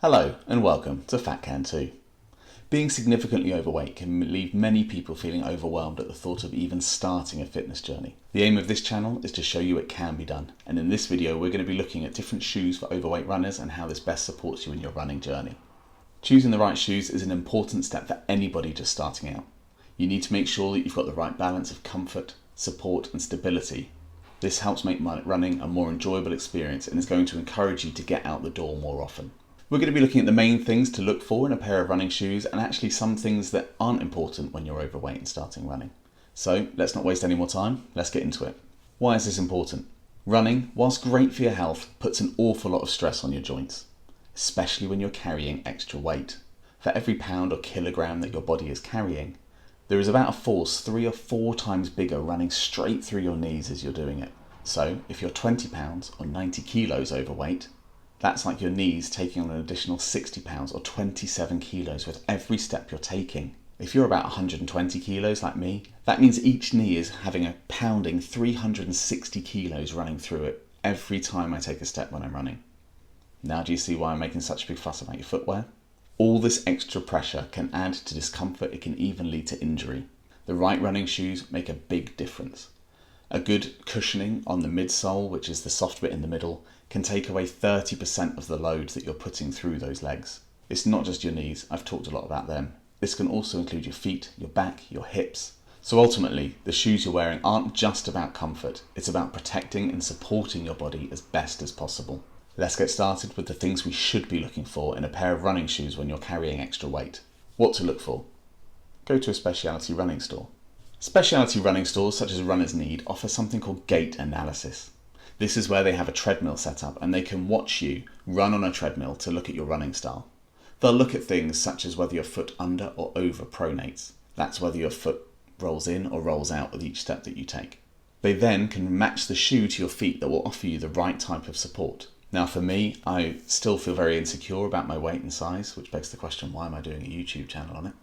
Hello and welcome to Fat Can 2. Being significantly overweight can leave many people feeling overwhelmed at the thought of even starting a fitness journey. The aim of this channel is to show you it can be done, and in this video we're going to be looking at different shoes for overweight runners and how this best supports you in your running journey. Choosing the right shoes is an important step for anybody just starting out. You need to make sure that you've got the right balance of comfort, support and stability. This helps make running a more enjoyable experience and is going to encourage you to get out the door more often. We're going to be looking at the main things to look for in a pair of running shoes and actually some things that aren't important when you're overweight and starting running. So let's not waste any more time, let's get into it. Why is this important? Running, whilst great for your health, puts an awful lot of stress on your joints, especially when you're carrying extra weight. For every pound or kilogram that your body is carrying, there is about a force 3 or 4 times bigger running straight through your knees as you're doing it. So if you're 20 pounds or 90 kilos overweight, that's like your knees taking on an additional 60 pounds or 27 kilos with every step you're taking. If you're about 120 kilos like me, that means each knee is having a pounding 360 kilos running through it every time I take a step when I'm running. Now do you see why I'm making such a big fuss about your footwear? All this extra pressure can add to discomfort, it can even lead to injury. The right running shoes make a big difference. A good cushioning on the midsole, which is the soft bit in the middle, can take away 30% of the load that you're putting through those legs. It's not just your knees, I've talked a lot about them. This can also include your feet, your back, your hips. So ultimately, the shoes you're wearing aren't just about comfort, it's about protecting and supporting your body as best as possible. Let's get started with the things we should be looking for in a pair of running shoes when you're carrying extra weight. What to look for? Go to a Speciality running store. Speciality running stores such as Runner's Need offer something called gait analysis. This is where they have a treadmill set up and they can watch you run on a treadmill to look at your running style. They'll look at things such as whether your foot under or over pronates. That's whether your foot rolls in or rolls out with each step that you take. They then can match the shoe to your feet that will offer you the right type of support. Now for me, I still feel very insecure about my weight and size, which begs the question, why am I doing a YouTube channel on it?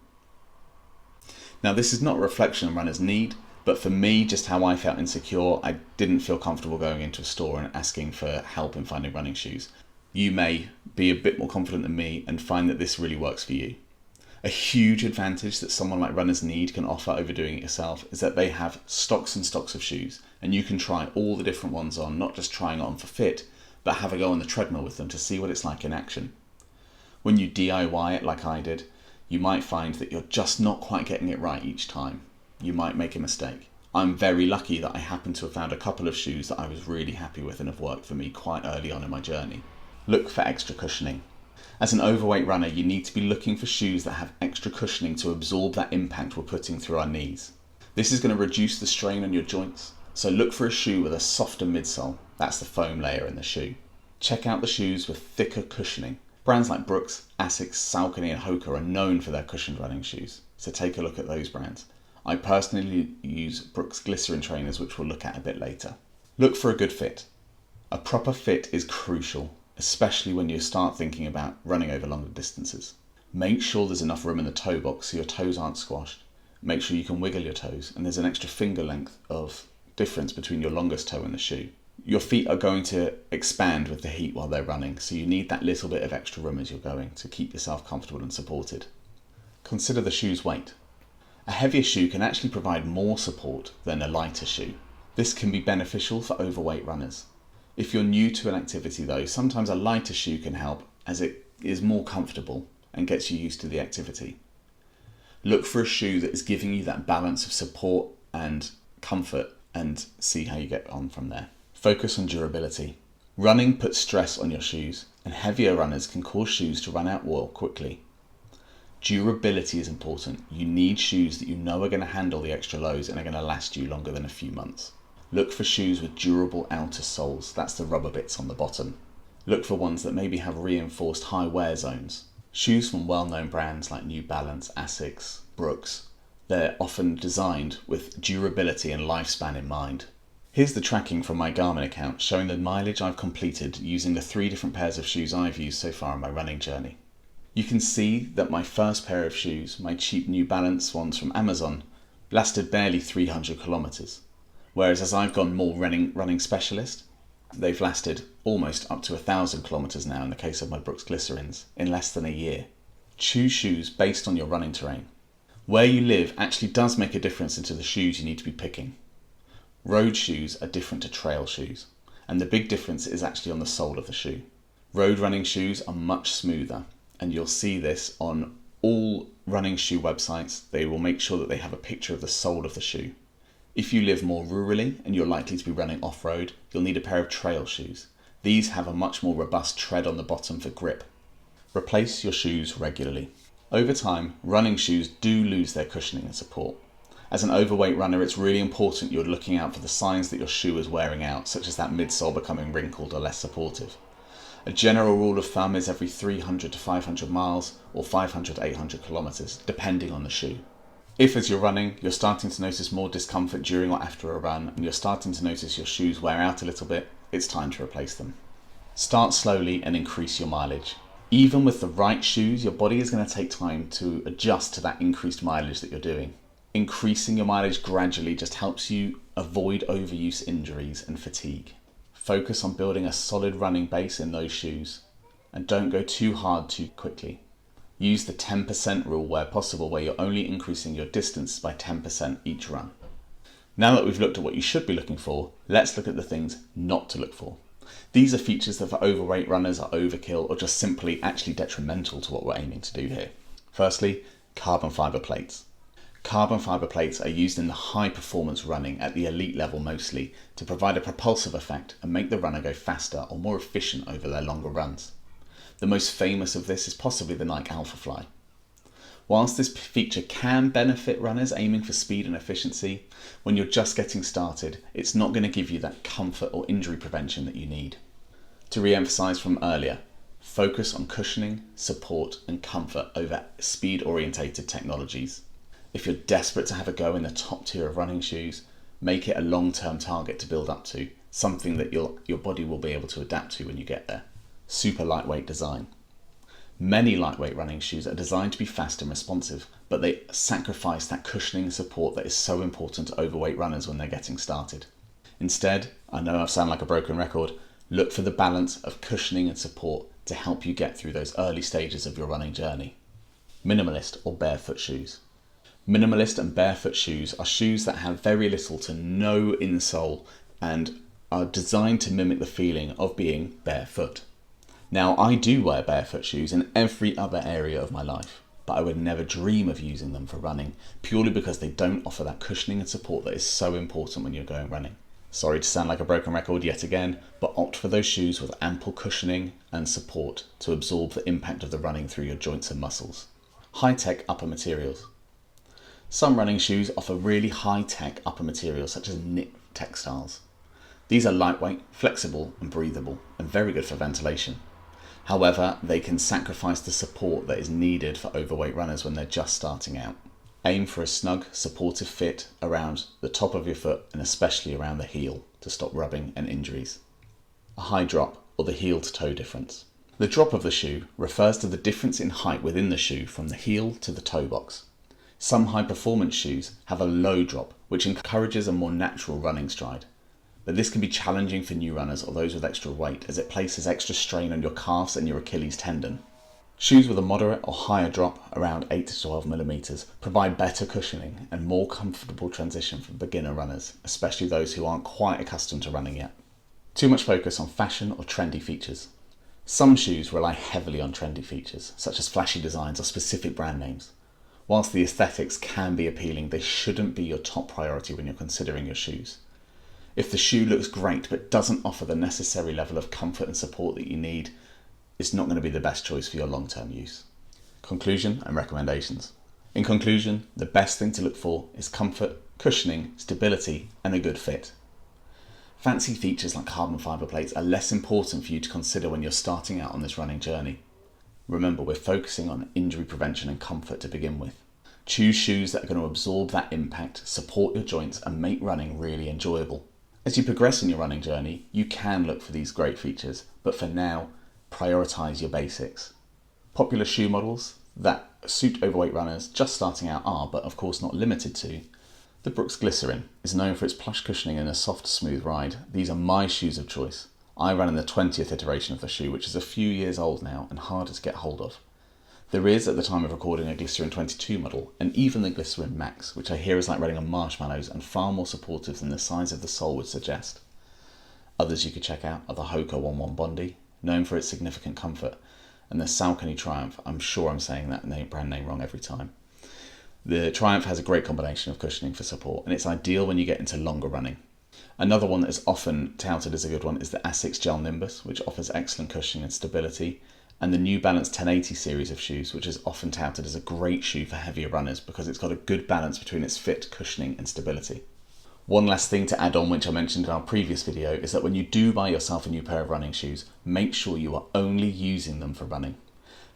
Now this is not a reflection on Runner's Need, but for me, just how I felt insecure, I didn't feel comfortable going into a store and asking for help in finding running shoes. You may be a bit more confident than me and find that this really works for you. A huge advantage that someone like Runner's Need can offer over doing it yourself is that they have stocks and stocks of shoes, and you can try all the different ones on, not just trying on for fit, but have a go on the treadmill with them to see what it's like in action. When you DIY it like I did, you might find that you're just not quite getting it right each time. You might make a mistake. I'm very lucky that I happen to have found a couple of shoes that I was really happy with and have worked for me quite early on in my journey. Look for extra cushioning. As an overweight runner, you need to be looking for shoes that have extra cushioning to absorb that impact we're putting through our knees. This is going to reduce the strain on your joints, so look for a shoe with a softer midsole. That's the foam layer in the shoe. Check out the shoes with thicker cushioning. Brands like Brooks, Asics, Saucony and Hoka are known for their cushioned running shoes, so take a look at those brands. I personally use Brooks Glycerin trainers, which we'll look at a bit later. Look for a good fit. A proper fit is crucial, especially when you start thinking about running over longer distances. Make sure there's enough room in the toe box so your toes aren't squashed. Make sure you can wiggle your toes and there's an extra finger length of difference between your longest toe and the shoe. Your feet are going to expand with the heat while they're running, so you need that little bit of extra room as you're going to keep yourself comfortable and supported. Consider the shoe's weight. A heavier shoe can actually provide more support than a lighter shoe. This can be beneficial for overweight runners. If you're new to an activity though, sometimes a lighter shoe can help as it is more comfortable and gets you used to the activity. Look for a shoe that is giving you that balance of support and comfort and see how you get on from there. Focus on durability. Running puts stress on your shoes and heavier runners can cause shoes to run out of oil quickly. Durability is important. You need shoes that you know are going to handle the extra loads and are going to last you longer than a few months. Look for shoes with durable outer soles, that's the rubber bits on the bottom. Look for ones that maybe have reinforced high wear zones. Shoes from well-known brands like New Balance, Asics, Brooks, they're often designed with durability and lifespan in mind. Here's the tracking from my Garmin account showing the mileage I've completed using the 3 different pairs of shoes I've used so far on my running journey. You can see that my first pair of shoes, my cheap New Balance ones from Amazon, lasted barely 300 kilometers. Whereas as I've gone more running specialist, They've lasted almost up to 1,000 kilometers now in the case of my Brooks Glycerins in less than a year. Choose shoes based on your running terrain. Where you live actually does make a difference into the shoes you need to be picking. Road shoes are different to trail shoes, and the big difference is actually on the sole of the shoe. Road running shoes are much smoother, and you'll see this on all running shoe websites. They will make sure that they have a picture of the sole of the shoe. If you live more rurally and you're likely to be running off-road, you'll need a pair of trail shoes. These have a much more robust tread on the bottom for grip. Replace your shoes regularly. Over time, running shoes do lose their cushioning and support. As an overweight runner, it's really important you're looking out for the signs that your shoe is wearing out, such as that midsole becoming wrinkled or less supportive. A general rule of thumb is every 300 to 500 miles or 500 to 800 kilometers, depending on the shoe. If as you're running, you're starting to notice more discomfort during or after a run, and you're starting to notice your shoes wear out a little bit, it's time to replace them. Start slowly and increase your mileage. Even with the right shoes, your body is going to take time to adjust to that increased mileage that you're doing. Increasing your mileage gradually just helps you avoid overuse injuries and fatigue. Focus on building a solid running base in those shoes, and don't go too hard too quickly. Use the 10% rule where possible, where you're only increasing your distance by 10% each run. Now that we've looked at what you should be looking for, let's look at the things not to look for. These are features that for overweight runners are overkill or just simply actually detrimental to what we're aiming to do here. Firstly, carbon fibre plates. Carbon fibre plates are used in the high performance running at the elite level mostly to provide a propulsive effect and make the runner go faster or more efficient over their longer runs. The most famous of this is possibly the Nike Alpha Fly. Whilst this feature can benefit runners aiming for speed and efficiency, when you're just getting started, it's not going to give you that comfort or injury prevention that you need. To re-emphasize from earlier, focus on cushioning, support and comfort over speed-orientated technologies. If you're desperate to have a go in the top tier of running shoes, make it a long-term target to build up to, something that your body will be able to adapt to when you get there. Super lightweight design. Many lightweight running shoes are designed to be fast and responsive, but they sacrifice that cushioning and support that is so important to overweight runners when they're getting started. Instead, I know I sound like a broken record, look for the balance of cushioning and support to help you get through those early stages of your running journey. Minimalist or barefoot shoes. Minimalist and barefoot shoes are shoes that have very little to no insole and are designed to mimic the feeling of being barefoot. Now, I do wear barefoot shoes in every other area of my life, but I would never dream of using them for running, purely because they don't offer that cushioning and support that is so important when you're going running. Sorry to sound like a broken record yet again, but opt for those shoes with ample cushioning and support to absorb the impact of the running through your joints and muscles. High-tech upper materials. Some running shoes offer really high-tech upper materials such as knit textiles. These are lightweight, flexible and breathable, and very good for ventilation. However, they can sacrifice the support that is needed for overweight runners when they're just starting out. Aim for a snug, supportive fit around the top of your foot and especially around the heel to stop rubbing and injuries. A high drop, or the heel to toe difference. The drop of the shoe refers to the difference in height within the shoe from the heel to the toe box. Some high performance shoes have a low drop, which encourages a more natural running stride. But this can be challenging for new runners or those with extra weight, as it places extra strain on your calves and your Achilles tendon. Shoes with a moderate or higher drop, around 8 to 12 millimeters, provide better cushioning and more comfortable transition for beginner runners, especially those who aren't quite accustomed to running yet. Too much focus on fashion or trendy features. Some shoes rely heavily on trendy features, such as flashy designs or specific brand names. Whilst the aesthetics can be appealing, they shouldn't be your top priority when you're considering your shoes. If the shoe looks great but doesn't offer the necessary level of comfort and support that you need, it's not going to be the best choice for your long-term use. Conclusion and recommendations. In conclusion, the best thing to look for is comfort, cushioning, stability, and a good fit. Fancy features like carbon fibre plates are less important for you to consider when you're starting out on this running journey. Remember, we're focusing on injury prevention and comfort to begin with. Choose shoes that are going to absorb that impact, support your joints, and make running really enjoyable. As you progress in your running journey, you can look for these great features, but for now, prioritise your basics. Popular shoe models that suit overweight runners just starting out are, but of course not limited to, the Brooks Glycerin is known for its plush cushioning and a soft, smooth ride. These are my shoes of choice. I ran in the 20th iteration of the shoe, which is a few years old now and harder to get hold of. There is, at the time of recording, a Glycerin 22 model, and even the Glycerin Max, which I hear is like running on marshmallows and far more supportive than the size of the sole would suggest. Others you could check out are the Hoka 11 Bondi, known for its significant comfort, and the Saucony Triumph. I'm sure I'm saying that brand name wrong every time. The Triumph has a great combination of cushioning for support, and it's ideal when you get into longer running. Another one that is often touted as a good one is the Asics Gel Nimbus, which offers excellent cushioning and stability, and the New Balance 1080 series of shoes, which is often touted as a great shoe for heavier runners because it's got a good balance between its fit, cushioning and stability. One last thing to add on, which I mentioned in our previous video, is that when you do buy yourself a new pair of running shoes, make sure you are only using them for running.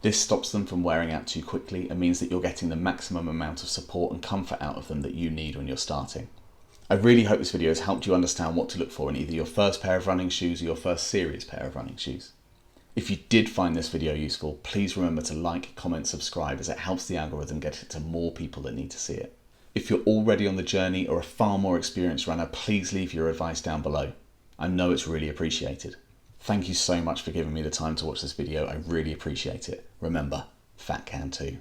This stops them from wearing out too quickly and means that you're getting the maximum amount of support and comfort out of them that you need when you're starting. I really hope this video has helped you understand what to look for in either your first pair of running shoes or your first serious pair of running shoes. If you did find this video useful, please remember to like, comment, subscribe, as it helps the algorithm get it to more people that need to see it. If you're already on the journey or a far more experienced runner, please leave your advice down below. I know it's really appreciated. Thank you so much for giving me the time to watch this video. I really appreciate it. Remember, fat can too.